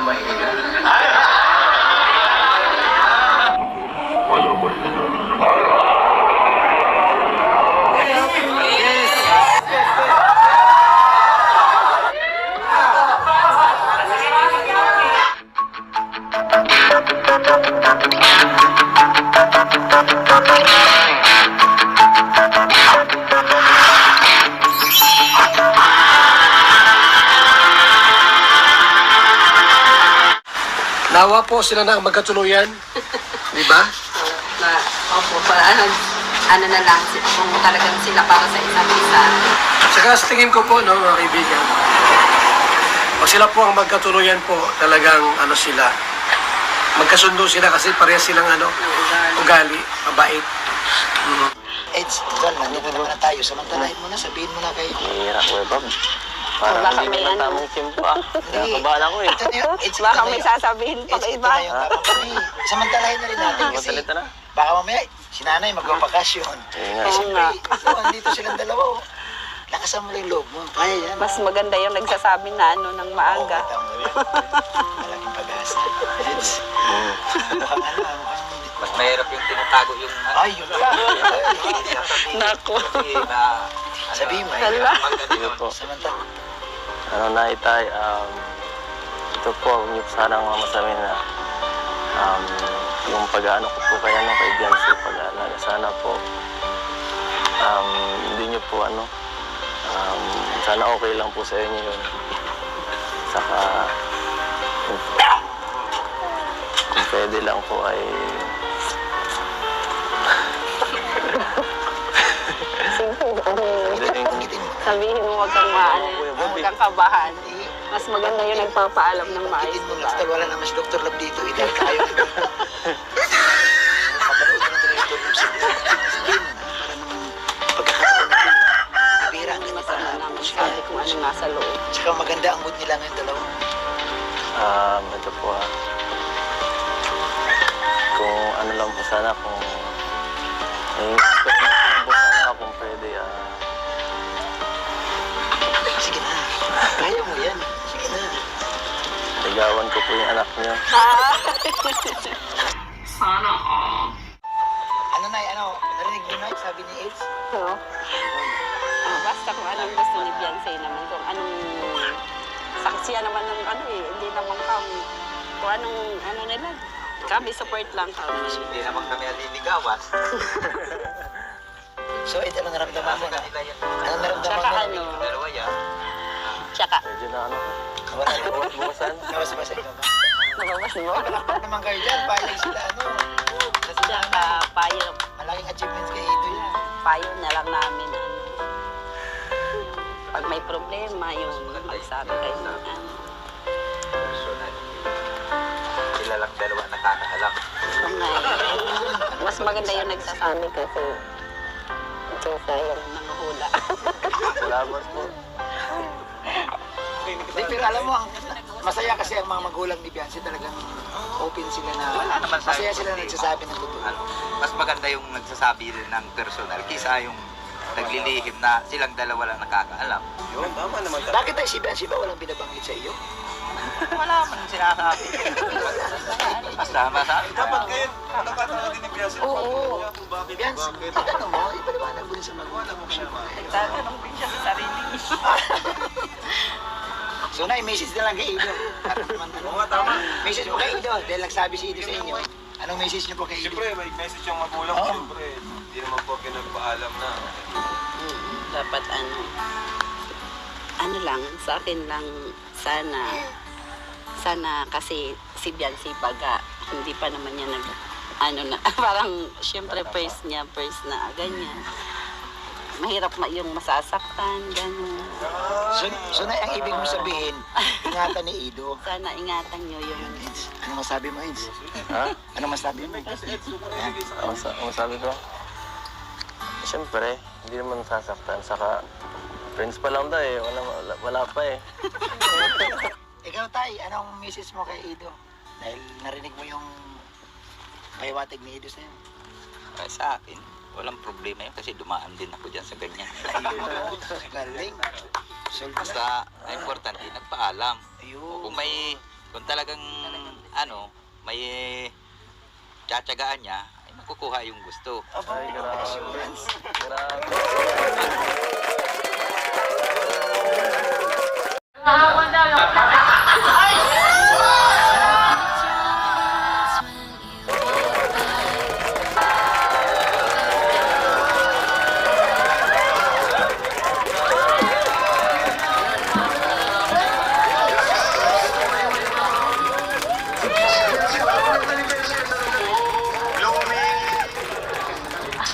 maingat. Nawa po sila na magkatuluyan. Di ba? Opo, ano na lang, kung talagang sila para sa isa't isa. Saka sa tingin ko po, no, mga kaibigan, pag sila po ang magkatuluyan po, talagang ano sila, magkasundo sila kasi parehas silang ugali, mabait. Eds, John, nandito naman na tayo. Samantalahin mo na, sabihin mo na kay... Hirap ko eh, Bob. Parang Baka hindi may naman tamang simpo ah. Nakabahan ako eh. Ito na yun, Eds, Baka may sasabihin pag Eds, ito iba. na yung tamang kami. Samantalahin na rin natin kasi Masalita na. baka mamaya, si nanay magbabakasyon. Oo nga. Eh, Oo siyempre, nga. nandito silang dalawa. Oh. Lakasan mo lang yung loob mo. Kaya yan. Mas maganda yung nagsasabi na ng maaga. Oo, tama rin. Malaking pag-asa. Eds, mukhang mukhang... Mas mahirap yung tinatago yung... Ay, yun pa. Nako. Sabihin mo. Hala. Sige po. Samantala. Ano na itay, ito po, huwag niyo po sanang mamasamin na yung pag-ano ko po kaya nung kay Biancy, pag-aalaga, sana po hindi niyo po sana okay lang po sa inyo yun. Saka kung pwede lang po ay Sabihin mo huwag kang huwag kang kabahan. Mas maganda yung nagpapaalam ng maayos. Itin mo na, total wala naman si Dr. Love dito. Idal tayo. Nakapanood na natin yung Dr. Love sa Sabihin mo na, para naman pagkakataon natin. Bira ang ganito Masama na. naman sabi kung ano nasa loob. Tsaka maganda ang mood nila ngayon dalawa. ito po kung ano lang po sana kung po sana kung pwede Sige na. Kaya mo yan. Sige na. ligawan ko po yung anak niyo. Sana all. Ano na, narinig mo na, sabi ni Eds? Oo. Basta kung anong gusto ni Beyonce naman, kung anong saksiya naman ng hindi naman kami. Kung anong nila, kami support lang kami. Hindi naman kami aliligawan. So, Ed, ano naramdaman mo na? Ano naramdaman Tsaka mo? Yung dalawa yan. Tsaka, Medyo na Wala na. bukasan. Nabasa-basa ikaw ba? nababas mo? Palakpak naman kayo dyan. Payag sila, Sa sila, Tsaka, payo malaking achievements kay Ido yan. na lang namin. Pag may problema, yung magsabi kayo ng Personal. Sila lang dalawa nakakaalam. mas maganda yung nagsasabi kasi yung nanguhula. Salamat po. Hindi, pero alam mo, masaya kasi ang mga magulang ni Beyonce talagang open sila na, Wala naman sa masaya sila na nagsasabi ng totoo. Mas maganda yung nagsasabi rin ng personal kaysa yung naglilihim na silang dalawa lang nakakaalam. Yun, tama naman. Bakit tayo si Beyonce ba walang binabanggit sa iyo? Wala man sinasabi. Basta masabi. Dapat ngayon, nakatawa din ni Bianca. Oo. Beyonce, ano mo, ipaliwanag mo rin sa magulang mo siya. Nagtatanong din siya sa sarili niya. So na, message na lang kay Ido. Oo nga, tama. Message mo kay Ido, dahil nagsabi si Ido sa inyo. Anong message niyo po kay Ido? Siyempre, may message yung magulang Oo. ko. Siyempre, hindi naman po pinagpaalam na. Dapat ano lang, sa akin lang, sana kasi si Beyonce baga, hindi pa naman niya parang syempre first na ganyan. Mahirap yung masasaktan, gano'n. So na, ang ibig mo sabihin, ingatan ni Ido. Sana ingatan niyo yung Eds, ano masabi mo, Eds? Ha? Ano masabi mo? Ang sabi ko? Siyempre, hindi naman sasaktan. Saka, friends pa lang daw eh. Wala pa eh. Ikaw, Tay, anong message mo kay Ido? Dahil narinig mo yung pahiwatig ni Ido sa'yo. Sa akin, walang problema yun kasi dumaan din ako dyan sa ganyan. Galing. Basta, ang importante, nagpaalam. Ayun. Kung may Kung talagang may tsatsagaan niya, ay makukuha yung gusto. Ay, grabe. Grabe.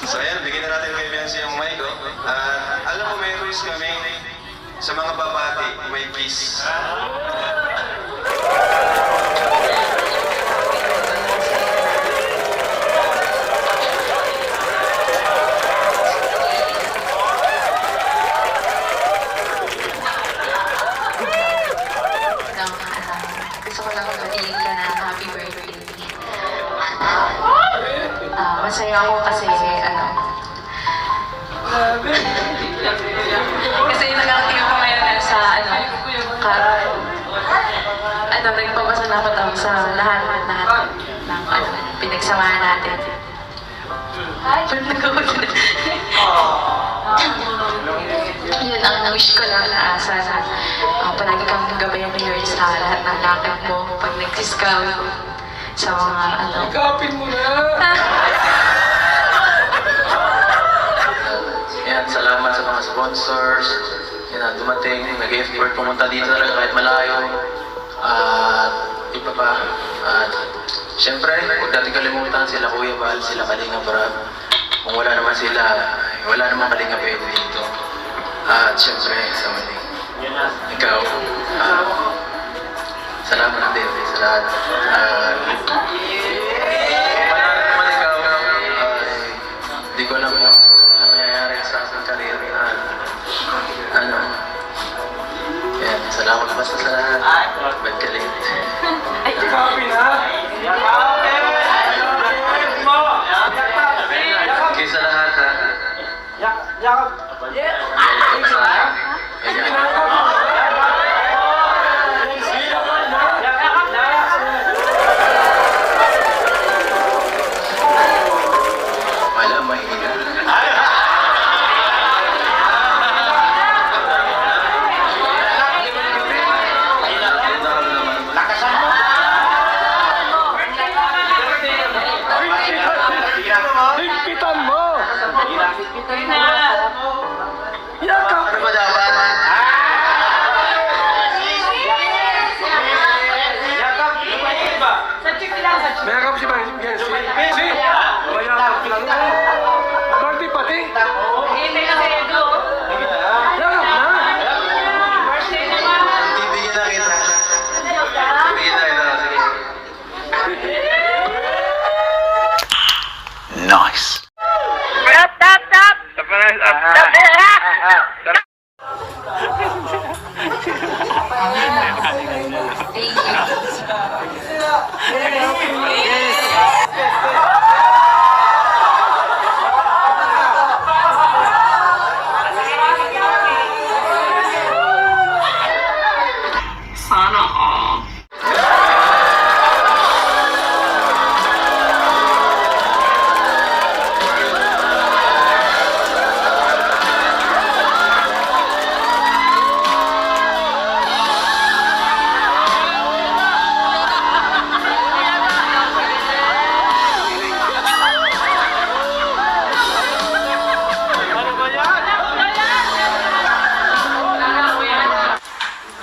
So ayan, bigyan na natin kay Biancy ang mic. Alam mo, may rules kami sa mga babati, may kiss. Gusto ko lang batiin ka na happy birthday. Masaya ako kasi kasi nag-outing ako ngayon sa nagpapasalamat ako sa lahat ng pinagsamahan natin. Yun ang wish ko lang na sana palagi kang gabayan ni Lord sa lahat ng lakad mo pag nag-discount sa mga Kapin mo na! Yan, salamat sa mga sponsors. Yan, dumating, nag-effort, pumunta dito talaga kahit malayo. At iba pa. At syempre, huwag natin kalimutan sila Kuya Val, sila Kalinga Brad. Kung wala naman sila, wala naman Kalinga pwede dito. At syempre, sa mali. Ikaw, salamat din sa lahat. Wala naman ikaw, hindi ko alam mo. Nangyayari sa aking karir yan, salamat basta sa lahat. Ba't ka late? Kapin ha! Okay sa lahat ha. Yakap! Wala, mahina. Higpitan mo! Yakap! Ano ba dapat? May yakap si Biancy. Si! May yakap lang. Birthday pati? Yakap na! Bibigyan na kita. Bibigyan na kita. Sige. Nice!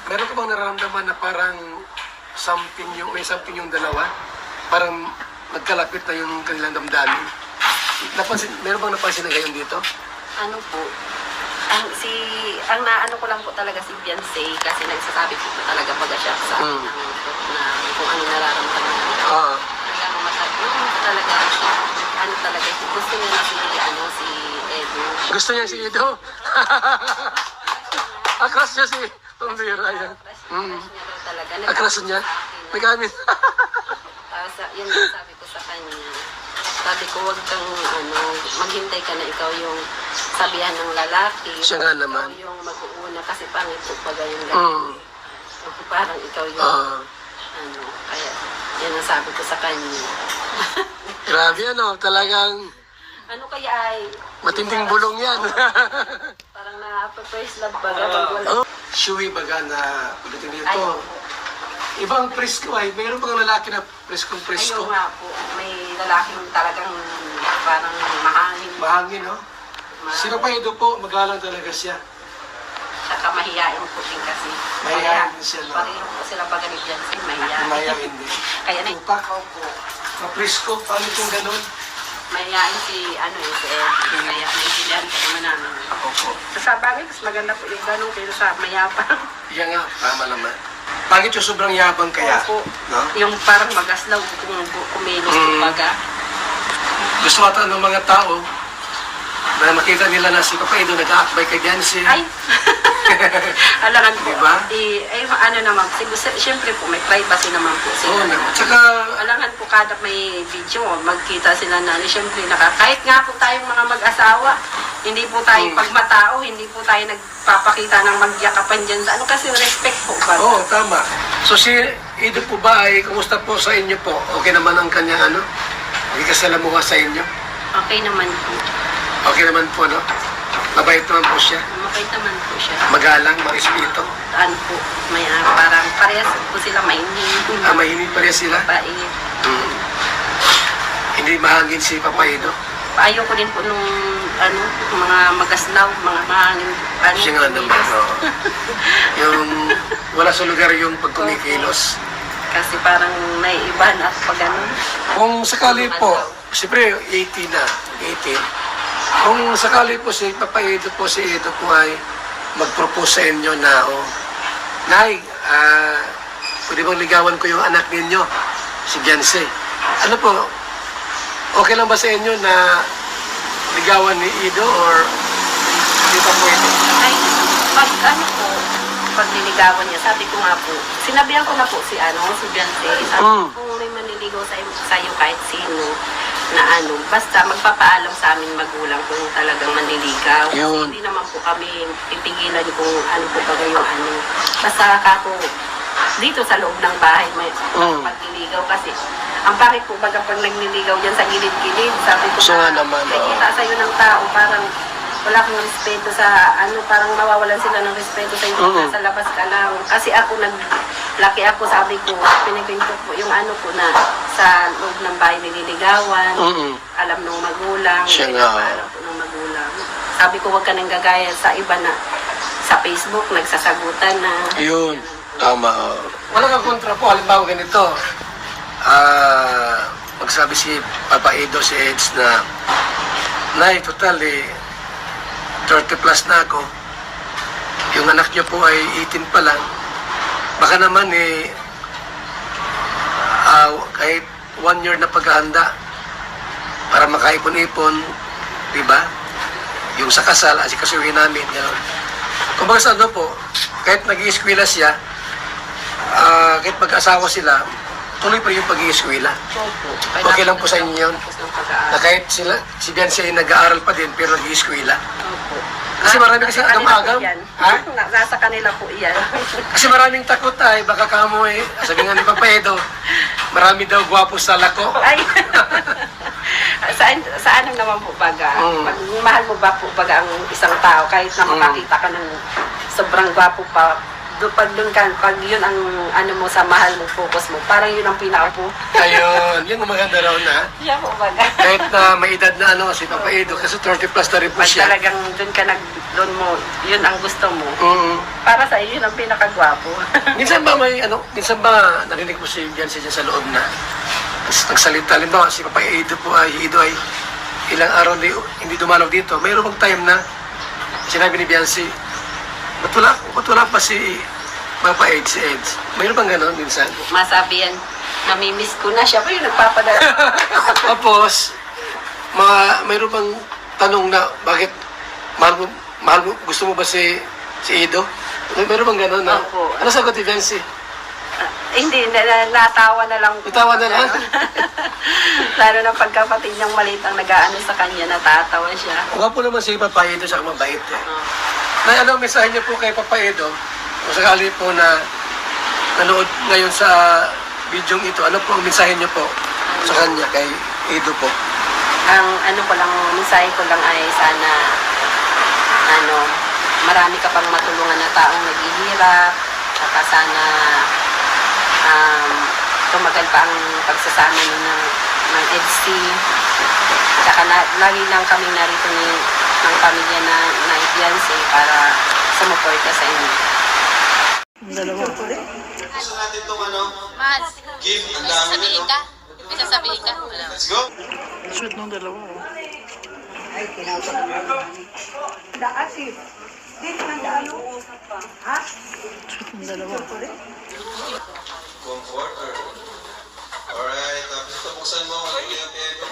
Meron ka bang nararamdaman na parang may something yung dalawa? Parang nagkalapit na yung kanilang damdamin? Meron bang napansin na gayon dito? Ano po, ang naano ko lang po talaga si Beyonce kasi nagsasabi po talaga baga siya sa akin na kung ano nararamdaman niya. Oo. Talagang talaga, gusto niya na si Edo. Gusto niya si Ido? Akras niya si Pambira yan. Crush niya daw talaga. Akras niya? Nag-amin. Tapos yun yung sabi ko sa kanya. Sabi ko, huwag kang maghintay ka na ikaw yung sabihan ng lalaki. Siya nga naman. Ikaw yung mag-uuna kasi pangit po pag yung lalaki. Parang ikaw yung sabi ko sa kanya. Grabe ano, talagang Ano kaya ay... matinding bulong yan. Parang na-first love baga pag wala. Oh, Shui baga na ulitin Ayun nito. po. Ibang presko ay, mayroon pang lalaki na preskong Ayun presko. nga po. May lalaking talagang parang mahangin. Mahangin, no? Sino pa ito po, magalang talaga siya. Tsaka mahihain po din kasi. Mahihain din siya, no? Pareho po sila baganit yan si mahihain. Maya hindi. Kaya na Tupak. Mapresko, paano itong ganun? mahihain si si Ed. Kaya naintindihan ko naman namin. Opo. Sa bagay, mas maganda po yung ganun kaysa sa mayapang. Yan nga, tama naman. Pangit yung sobrang yabang kaya. Opo. No? Yung parang magaslaw kung kumilos kumbaga. Gusto ata ng mga tao na makita nila na si Papa Edo nag-aakbay kay Jancy. Ay! Alangan po. Diba? Ano naman, siyempre po, may privacy naman po Oo sila. naman. Tsaka, Alangan po kada may video, magkita sila na, siyempre, kahit nga po tayong mga mag-asawa, hindi po tayo pagmatao, hindi po tayo nagpapakita ng magyakapan dyan sa ano, kasi respect po ba? oo, tama. So si Edo po ba ay, kumusta po sa inyo po? Okay naman ang kanyang ano? Hindi kasalamuha sa inyo? Okay naman po. Okay naman po, no? Mabait naman po siya. Mabait naman po siya. Magalang, marespeto. Ano po, may parang parehas po sila mainhin. Mahinig pa rin sila. Bait. Hindi mahangin si Papa Edo. Ayoko din po nung mga magaslaw, mga mahangin. Siya nga naman, no? Yung wala sa lugar yung pag kumikilos. Kasi parang may iba na pag ganun. Kung sakali po, siyempre 18 na, 18. Kung sakali po si Papa Edo po, si Edo po ay mag-propose sa inyo na, Nay, pwede bang ligawan ko yung anak ninyo, si Beyonce. Ano po, okay lang ba sa inyo na ligawan ni Edo or hindi pa pwede? Ay, pag pag niligawan niya, sabi ko nga po, sinabihan ko na po si Beyonce, sabi ko, kung may maniligaw sa'yo kahit sino, na basta magpapaalam sa amin magulang kung talagang manliligaw. Kasi Yun. hindi naman po kami pipigilan kung ano po ba yung Basta ako, dito sa loob ng bahay, may magliligaw kasi ang bakit po baga pag nagliligaw dyan sa gilid-gilid, sabi ko, So nga naman, nakikita sa'yo ng tao, parang wala kang respeto sa parang mawawalan sila ng respeto sa iyo sa labas ka lang. Kasi ako laki ako, sabi ko, pinikwento po yung po na sa loob ng bahay nililigawan, alam ng magulang, Siya nga. alam po ng magulang. Sabi ko, wag ka nang gagaya sa iba na sa Facebook, nagsasagutan na. Yun, tama. Wala kang kontra po, halimbawa ganito. Magsabi si Papa Edo, si Eds na, Nay, total 30 plus na ako. Yung anak niyo po ay 18 pa lang. Baka naman kahit 1 year na paghahanda para makaipon-ipon, di ba? Yung sa kasal, asikasuhin namin. Gano'n. Kung baga sa po, kahit nag-iiskwela siya, kahit mag-asawa sila, tuloy pa rin yung pag-iiskwela. Okay lang po sa inyo yun? Na kahit si Beyonce ay nag-aaral pa din, pero nag-iiskwela. Kasi marami kasi agam-agam. Ha? Nasa kanila po yan. Kasi maraming takot ay, baka kamo sabi nga ni Papa Edo, marami daw gwapo sa lako. Ay, sa ano naman po baga? Pag mahal mo ba po baga ang isang tao, kahit na makakita ka ng sobrang gwapo pa, pag yun ang mo sa mahal mo, focus mo, parang yun ang pinaka po. Ayun, yun ang maganda raw na. Siya po baga. Kahit na may edad na si Papa Edo, kasi 30 plus na rin po Pag siya. talagang doon mo, yun ang gusto mo. Para sa iyo, yun ang pinakagwapo. Minsan ba narinig mo si Beyonce dyan sa loob na nagsalita, halimbawa si Papa Edo po ay ilang araw hindi dumalaw dito. Mayroon bang time na sinabi ni Beyonce, ba't wala pa si Papa Eds, si Eds? Mayroon bang gano'n minsan? Masabi yan, namimiss ko na siya, pero yung nagpapadala. Tapos, mayroon bang tanong na bakit mahal mo, gusto mo ba si Edo? Mayroon bang gano'n na? Opo. Ano sagot ni Beyonce? Hindi, natawa na lang po. Natawa na lang? Lalo na pagkapatid niyang maliit ang nag-aano sa kanya, natatawa siya. Gwapo naman si Papa Edo, siya mabait Na ano ang mensahe niyo po kay Papa Edo? Kung sakali po na nanood ngayon sa video ito, ano po ang mensahe niyo po sa kanya, kay Edo po? Ang ano ko lang, mensahe ko lang ay sana marami ka pang matulungan na taong naghihirap, saka sana tumagal pa ang pagsasama nyo ng EDC. Saka lagi lang kami narito ng pamilya na Beyonce para sumuporta sa inyo. Gusto natin itong Mas, gift. Ang may dami sasabihin nito. ka? May sasabihin ka? Let's go! Comfort or... Alright, tapos ito buksan mo. Ano yung Edo?